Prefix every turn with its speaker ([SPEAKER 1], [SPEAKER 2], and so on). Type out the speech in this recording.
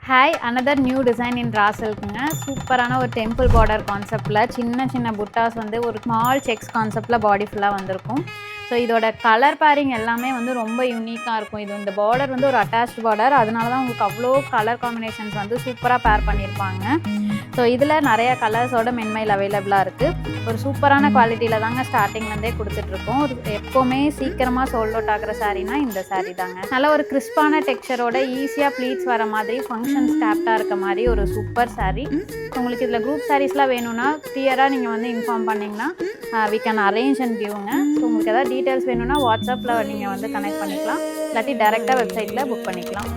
[SPEAKER 1] Hi another new design இன் ரா சில்க்குங்க. சூப்பரான ஒரு temple border கான்செப்டில் சின்ன புட்டாஸ் வந்து ஒரு ஸ்மால் செக்ஸ் கான்செப்டில் பாடி ஃபுல்லாக வந்திருக்கும். ஸோ இதோட கலர் பேரிங் எல்லாமே வந்து ரொம்ப யூனிக்காக இருக்கும். இது இந்த பார்டர் வந்து ஒரு அட்டாச்ட் பார்டர், அதனால தான் உங்களுக்கு அவ்வளோ கலர் காம்பினேஷன்ஸ் வந்து சூப்பராக பேர் பண்ணியிருப்பாங்க. ஸோ இதில் நிறைய கலர்ஸோட மென்மையில் அவைலபிளாக இருக்குது. ஒரு சூப்பரான குவாலிட்டியில் தாங்க ஸ்டார்டிங்லேருந்தே கொடுத்துட்ருக்கோம். எப்போவுமே சீக்கிரமாக சோல்ட் அவுட் ஆகிற சாரீனா இந்த சாரீ தாங்க. நல்ல ஒரு கிறிஸ்பான டெக்ஸ்சரோட ஈஸியாக ப்ளீட்ஸ் வர மாதிரி ஃபங்க்ஷன்ஸ் டேப்டாக இருக்க மாதிரி ஒரு சூப்பர் சாரீ. உங்களுக்கு இதில் குரூப் சாரீஸ்லாம் வேணும்னா கிளியராக நீங்கள் வந்து இன்ஃபார்ம் பண்ணிங்கன்னா வி கேன் அரேஞ்ச் அண்ட் கிவ்ங்க. ஸோ உங்களுக்கு எதாவது டீட்டெயில்ஸ் வேணும்னா வாட்ஸ்அப்பில் நீங்கள் வந்து கனெக்ட் பண்ணிக்கலாம், இல்லாட்டி டேரெக்டாக வெப்சைட்டில் புக் பண்ணிக்கலாம்.